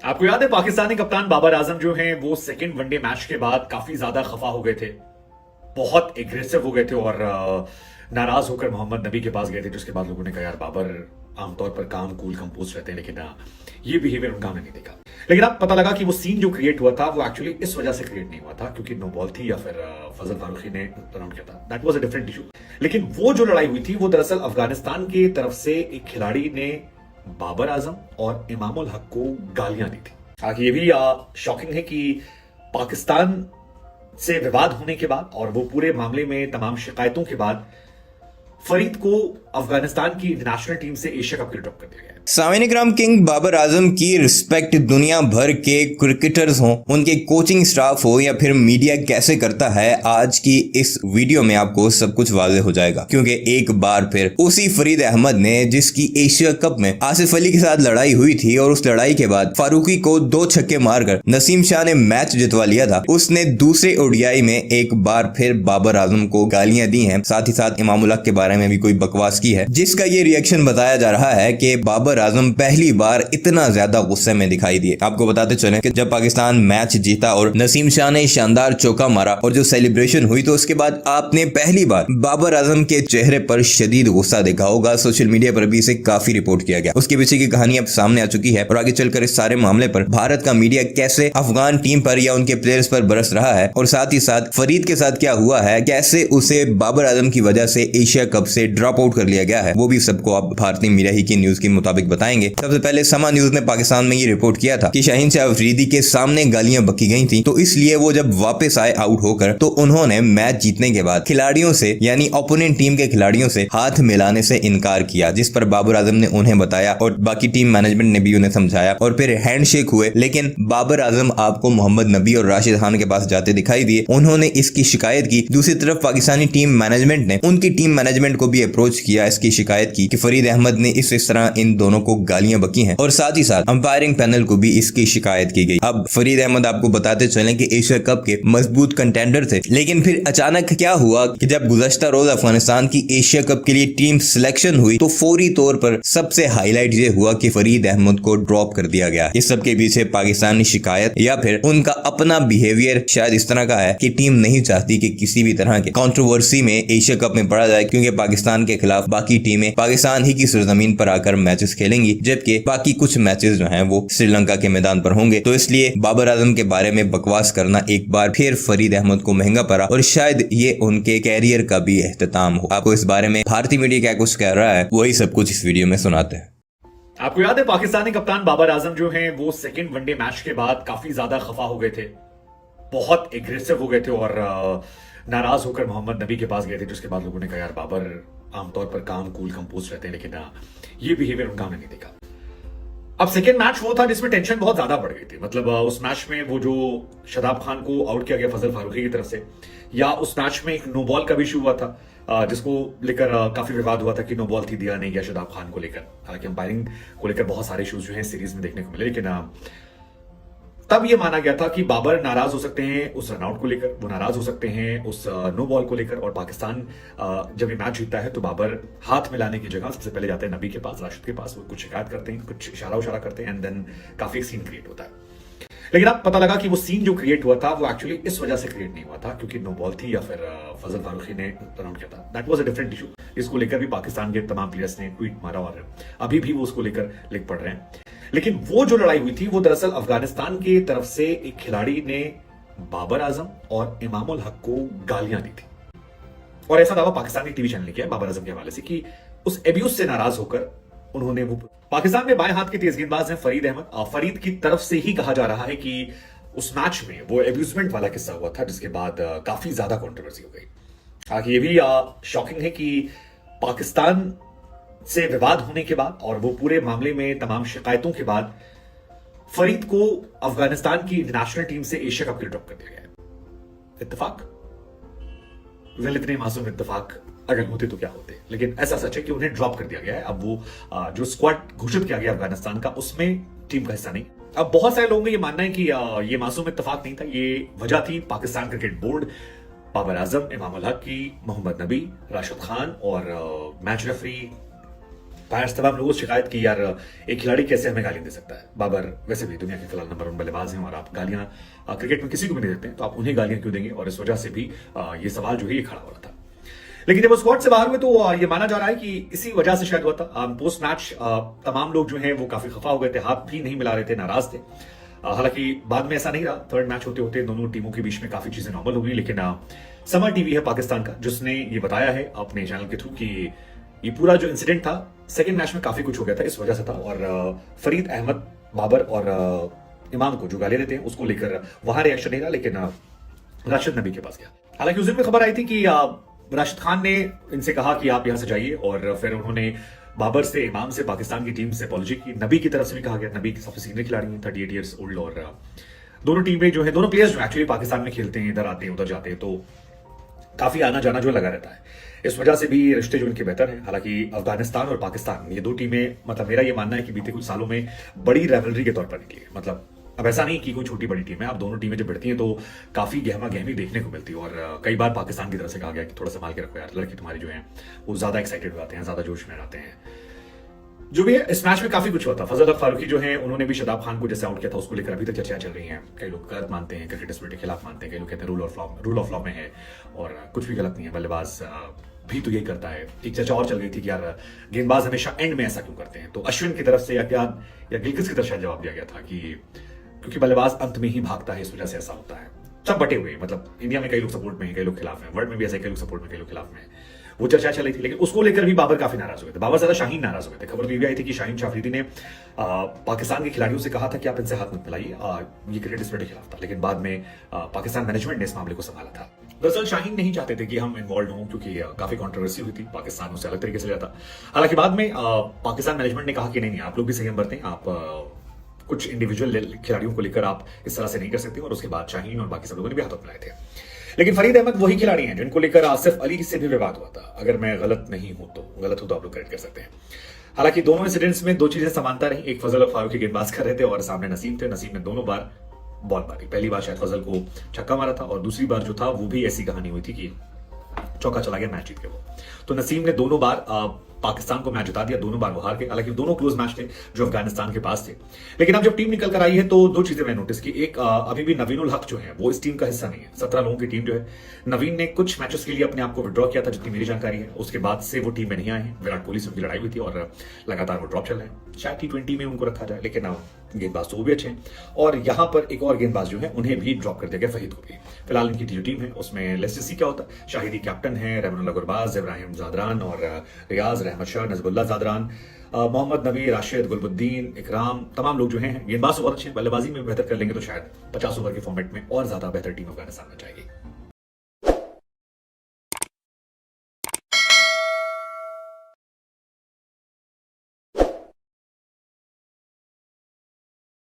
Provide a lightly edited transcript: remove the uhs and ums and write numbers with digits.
आपको याद है पाकिस्तानी कप्तान बाबर आजम जो हैं वो सेकंड वनडे मैच के बाद काफी ज्यादा खफा हो गए थे, बहुत एग्रेसिव हो गए थे और नाराज होकर मोहम्मद नबी के पास गए थे, जिसके बाद लोगों ने कहा यार बाबर आमतौर पर काम कूल कंपोज रहते हैं, लेकिन ये बिहेवियर उनका हमने नहीं देखा। लेकिन अब पता लगा कि वो सीन जो क्रिएट हुआ था वो एक्चुअली इस वजह से क्रिएट नहीं हुआ था क्योंकि नो बॉल थी या फिर फजल फारूकी ने रन आउट किया था। That was a different issue. लेकिन वो जो लड़ाई हुई थी वो दरअसल अफगानिस्तान की तरफ से एक खिलाड़ी ने बाबर आजम और इमामुल हक को गालियां दी थी। हालांकि ये भी शॉकिंग है कि पाकिस्तान से विवाद होने के बाद और वो पूरे मामले में तमाम शिकायतों के बाद फरीद को अफगानिस्तान की इंटरनेशनल टीम से एशिया कप के लिए ड्रॉप कर दिया गया। सामान्य क्राम किंग बाबर आजम की रिस्पेक्ट दुनिया भर के क्रिकेटर्स हों, उनके कोचिंग स्टाफ हो या फिर मीडिया कैसे करता है, आज की इस वीडियो में आपको सब कुछ वाज़ेह हो जाएगा। क्योंकि एक बार फिर उसी फरीद अहमद ने, जिसकी एशिया कप में आसिफ अली के साथ लड़ाई हुई थी और उस लड़ाई के बाद फारूकी को 2 छक्के मारकर नसीम शाह ने मैच जितवा लिया था, उसने दूसरे ओडीआई में एक बार फिर बाबर आजम को गालियां दी हैं। साथ ही साथ इमामुल हक के बारे में भी कोई बकवास की है, जिसका ये रिएक्शन बताया जा रहा है कि बाबर आजम पहली बार इतना ज्यादा गुस्से में दिखाई दिए। आपको बताते चलें कि जब पाकिस्तान मैच जीता और नसीम शाह ने शानदार चौका मारा और जो सेलिब्रेशन हुई, तो उसके बाद आपने पहली बार बाबर आजम के चेहरे पर शदीद गुस्सा देखा होगा। सोशल मीडिया पर भी इसे काफी रिपोर्ट किया गया। उसके पीछे की कहानी अब सामने आ चुकी है और आगे चलकर इस सारे मामले पर भारत का मीडिया कैसे अफगान टीम पर या उनके प्लेयर्स पर बरस रहा है और साथ ही साथ फरीद के साथ क्या हुआ है, कैसे उसे बाबर आजम की वजह से एशिया कप से ड्रॉप आउट कर लिया गया है, वो भी सबको आप भारतीय मीडिया ही की न्यूज के मुताबिक बताएंगे। सबसे पहले समा न्यूज ने पाकिस्तान में ये रिपोर्ट किया था कि शाहीन शाह अफरीदी के सामने गालियां बकी गई थी, तो इसलिए वो जब वापस आए आउट होकर तो उन्होंने मैच जीतने के बाद खिलाड़ियों से यानी ओपोनेंट टीम के खिलाड़ियों से हाथ मिलाने से इनकार किया, जिस पर बाबर आजम ने उन्हें बताया और बाकी टीम मैनेजमेंट ने भी उन्हें समझाया और फिर हैंडशेक हुए। लेकिन बाबर आजम आपको मोहम्मद नबी और राशिद खान के पास जाते दिखाई दिए। उन्होंने इसकी शिकायत की। दूसरी तरफ पाकिस्तानी टीम मैनेजमेंट ने उनकी टीम मैनेजमेंट को भी अप्रोच किया, इसकी शिकायत की कि फरीद अहमद ने इस तरह इन दोनों को गालियां बकी हैं और साथ ही साथ अंपायरिंग पैनल को भी इसकी शिकायत की गई। अब फरीद अहमद आपको बताते चलें कि एशिया कप के मजबूत कंटेंडर थे, लेकिन फिर अचानक क्या हुआ कि जब गुज़श्ता रोज अफगानिस्तान की एशिया कप के लिए टीम सिलेक्शन हुई तो फौरी तौर पर सबसे हाईलाइट ये हुआ कि फरीद अहमद को ड्रॉप कर दिया गया। इस सब के पीछे पाकिस्तानी शिकायत या फिर उनका अपना बिहेवियर शायद इस तरह का है कि टीम नहीं चाहती कि किसी भी तरह के कंट्रोवर्सी में एशिया कप में पड़ा जाए, क्योंकि पाकिस्तान के खिलाफ बाकी टीमें पाकिस्तान ही की सरजमीन पर आकर मैचेस खेलेंगी, जबकि बाकी कुछ मैचेस जो हैं वो श्रीलंका के मैदान पर होंगे। तो इसलिए बाबर आजम के बारे में बकवास करना एक बार फिर फरीद अहमद को महंगा पड़ा और शायद ये उनके कैरियर का भी एहतताम हो। आपको इस बारे में भारतीय मीडिया क्या कुछ कह रहा है, वही सब कुछ इस वीडियो में सुनाते हैं। आपको याद है पाकिस्तानी कप्तान बाबर आजम जो हैं वो सेकंड वनडे मैच के बाद काफी ज्यादा खफा हो गए थे, बहुत एग्रेसिव हो गए थे और नाराज होकर मोहम्मद नबी के पास गए थे, जिसके बाद लोगों ने कहा यार बाबर आमतौर पर काम कूल कंपोज रहते हैं, लेकिन ये बिहेवियर उनका हमने नहीं देखा। अब सेकेंड मैच वो था जिसमें टेंशन बहुत ज्यादा बढ़ गई थी। मतलब उस मैच में वो जो शादाब खान को आउट किया गया फजल फारूकी की तरफ से, या उस मैच में एक नो बॉल का भी इशू हुआ था जिसको लेकर काफी विवाद हुआ था कि नो बॉल थी, दिया नहीं गया शादाब खान को लेकर। हालांकि अंपायरिंग को लेकर बहुत सारे इशूज जो हैं सीरीज में देखने को मिले, लेकिन तब ये माना गया था कि बाबर नाराज हो सकते हैं उस रनआउट को लेकर, वो नाराज हो सकते हैं उस नो बॉल को लेकर, और पाकिस्तान जब ये मैच जीतता है तो बाबर हाथ मिलाने की जगह सबसे पहले जाते हैं नबी के पास, राशिद के पास, वो कुछ शिकायत करते हैं, कुछ इशारा करते हैं एंड देन काफी सीन क्रिएट होता है। लेकिन अब पता लगा कि वो सीन जो क्रिएट हुआ था वो एक्चुअली इस वजह से क्रिएट नहीं हुआ था क्योंकि नो बॉल थी या फिर फजल फारूकी ने रन आउट किया था। That was a different issue. इसको लेकर भी पाकिस्तान के तमाम प्लेयर्स ने ट्वीट मारा और अभी भी वो उसको लेकर लिख पड़ रहे हैं। लेकिन वो जो लड़ाई हुई थी वो दरअसल अफगानिस्तान की तरफ से एक खिलाड़ी ने बाबर आजम और इमामुल हक को गालियां दी थी, और ऐसा दावा पाकिस्तानी टीवी चैनल ने किया बाबर आजम के हवाले से कि उस एब्यूज से नाराज होकर उन्होंने वो। पाकिस्तान में बाएं हाथ के तेज गेंदबाज हैं फरीद अहमद। फरीद की तरफ से ही कहा जा रहा है कि उस मैच में वो एब्यूजमेंट वाला किस्सा हुआ था, जिसके बाद काफी ज्यादा कंट्रोवर्सी हो गई। हालांकि ये भी शॉकिंग है कि पाकिस्तान से विवाद होने के बाद और वो पूरे मामले में तमाम शिकायतों के बाद फरीद को अफगानिस्तान की इंटरनेशनल टीम से एशिया कप के लिए ड्रॉप कर दिया गया है। इत्तेफाक? वेल, इतने मासूम इत्तेफाक अगर होते तो क्या होते, लेकिन ऐसा सच है कि उन्हें ड्रॉप कर दिया गया है। अब वो जो स्क्वाड घोषित किया गया अफगानिस्तान का, उसमें टीम का हिस्सा नहीं। अब बहुत सारे लोगों को ये मानना है कि ये मासूम इत्तेफाक नहीं था, ये वजह थी पाकिस्तान क्रिकेट बोर्ड, बाबर आजम, इमामुल हक की, मोहम्मद नबी, राशिद खान और मैच रेफरी फायर्स तमाम लोगों से शिकायत की, यार एक खिलाड़ी कैसे हमें गालियां दे सकता है। बाबर वैसे भी दुनिया के फिलहाल नंबर 1 बल्लेबाज हैं और आप गालियां क्रिकेट में किसी को भी नहीं देते, तो आप उन्हें गालियां क्यों देंगे? और इस वजह से भी ये सवाल जो है ये खड़ा हो रहा था। लेकिन जब वो स्क्वाड से बाहर हुए तो ये माना जा रहा है कि इसी वजह से शायद हुआ था। पोस्ट मैच तमाम लोग जो हैं वो काफी खफा हो गए थे, हाथ भी नहीं मिला रहे थे, नाराज थे। हालांकि बाद में ऐसा नहीं रहा, थर्ड मैच होते होते दोनों टीमों के बीच में काफी चीजें नॉर्मल हो गई। लेकिन समर टीवी है पाकिस्तान का, जिसने ये बताया है अपने चैनल के थ्रू कि ये पूरा जो इंसिडेंट था सेकेंड मैच में काफी कुछ हो गया था, इस वजह से था। और फरीद अहमद, बाबर और इमाम को जो गाली देते हैं उसको लेकर वहां रिएक्शन नहीं रहा, लेकिन राशिद नबी के पास गया। हालांकि उस दिन में खबर आई थी कि राशिद खान ने इनसे कहा कि आप यहां से जाइए, और फिर उन्होंने बाबर से, इमाम से, पाकिस्तान की टीम से अपॉलॉजी की। नबी की तरफ से भी कहा गया, नबी सबसे सीनियर खिलाड़ी हैं, 38 ईयर्स ओल्ड, और दोनों टीमें जो है, दोनों प्लेयर्स जो एक्चुअली पाकिस्तान में खेलते हैं, इधर आते हैं उधर जाते हैं, तो काफी आना जाना जो लगा रहता है। इस वजह से भी रिश्ते जो इनके बेहतर हैं। हालांकि अफगानिस्तान और पाकिस्तान ये दो टीमें, मतलब मेरा ये मानना है कि बीते कुछ सालों में बड़ी राइवलरी के तौर पर निकली है। मतलब अब ऐसा नहीं कि कोई छोटी बड़ी टीम है, अब दोनों टीमें जब भिड़ती हैं तो काफी गहमा गहमी देखने को मिलती है। और कई बार पाकिस्तान की तरफ से कहा गया कि थोड़ा संभाल के रखो यार, लड़के तुम्हारे जो हैं वो ज्यादा एक्साइटेड हो जाते हैं, ज्यादा जोश में आते हैं। जो भी है, इस मैच में काफी कुछ हुआ था। फजल हक फारूकी जो है उन्होंने भी शादाब खान को जैसे आउट किया था, उसको लेकर अभी तक चर्चाएं चल रही हैं। कई लोग गलत मानते हैं, क्रिकेट स्पिरिट के खिलाफ मानते हैं, कई लोग कहते हैं रूल ऑफ लॉ में है और कुछ भी गलत नहीं है, बल्लेबाज भी तो यही करता है। एक चर्चा और चल गई थी कि यार गेंदबाज हमेशा एंड में ऐसा क्यों करते हैं, तो अश्विन की तरफ से या गिलक्रिस्ट की तरफ से जवाब दिया गया था कि क्योंकि बल्लेबाज अंत में ही भागता है, इस वजह से ऐसा होता है। सब बटे हुए, मतलब इंडिया में कई लोग सपोर्ट में हैं, कई लोग खिलाफ हैं, वर्ल्ड में भी ऐसे कई लोग सपोर्ट में, कई लोग खिलाफ में हैं। वो चर्चा चल रही थी, लेकिन उसको लेकर भी बाबर काफी नाराज हुए थे। बाबर ज्यादा शाहीन नाराज हुए थे। खबर भी आई थी कि शाहीन शाफरीदी ने पाकिस्तान के खिलाड़ियों से कहा था कि आप इनसे हाथ मत मिलाइए, ये क्रिकेट स्पिरिट के खिलाफ था। लेकिन बाद में पाकिस्तान मैनेजमेंट ने इस मामले को संभाला था। दरअसल शाहीन नहीं चाहते थे कि हम इन्वॉल्व हों, क्योंकि काफी कंट्रोवर्सी हुई थी, पाकिस्तान उससे अलग तरीके से जाता। हालांकि बाद में पाकिस्तान मैनेजमेंट ने कहा कि नहीं, आप लोग भी संयम बरतें, आप कुछ इंडिविजुअल खिलाड़ियों को लेकर आप इस तरह से नहीं कर सकते। और उसके बाद शाहीन और बाकी सब लोगों ने भी हाथ मिलाए थे। लेकिन फरीद अहमद वही खिलाड़ी हैं जिनको लेकर आसिफ अली से भी विवाद हुआ था। अगर मैं गलत नहीं हूं तो, गलत हो तो आप लोग करेक्ट कर सकते हैं। हालांकि दोनों इंसिडेंट्स में दो चीजें समानता रही। एक, फजल हक फारूकी गेंदबाज कर रहे थे और सामने नसीम थे। नसीम ने दोनों बार बॉल मारी। पहली बार शायद फजल को छक्का मारा था और दूसरी बार जो था वो भी ऐसी कहानी हुई थी कि चौका चला गया, मैच जीत गए वो। तो नसीम ने दोनों बार पाकिस्तान को मैच जिता दिया, दोनों बार वो हार गए। हालांकि दोनों क्लोज मैच थे जो अफगानिस्तान के पास थे। लेकिन अब जब टीम निकल कर आई है तो दो चीजें मैंने नोटिस की। एक, अभी भी नवीनुल हक जो है वो इस टीम का हिस्सा नहीं है। 17 लोगों की टीम जो है, नवीन ने कुछ मैचेस के लिए अपने आप को विड्रॉ किया था, जितनी मेरी जानकारी है। उसके बाद से वो टीम में नहीं आए हैं। विराट कोहली से उनकी लड़ाई हुई थी और लगातार वो ड्रॉप चल रहे हैं। शायद T20 में उनको रखा जाए, लेकिन गेंदबाज तो वो भी अच्छे हैं। और यहां पर एक और गेंदबाज जो है उन्हें भी ड्रॉप कर दिया गया, फहीद को भी। फिलहाल इनकी जो टीम है उसमें लेट्स सी क्या होता है। शाहिदी कैप्टन है, रहमानुल्लाह गुरबाज, इब्राहिम जादरान और रियाज, रहमत शाह, नजबुल्ला जादरान, मोहम्मद नबी, राशिद, गुलबुद्दीन, इकराम, तमाम लोग जो हैं गेंदबाज बहुत अच्छे हैं। बल्लेबाजी में बेहतर कर लेंगे तो शायद 50 ओवर के फॉर्मेट में और ज्यादा बेहतर टीम अफगानिस्तान में जाएगी।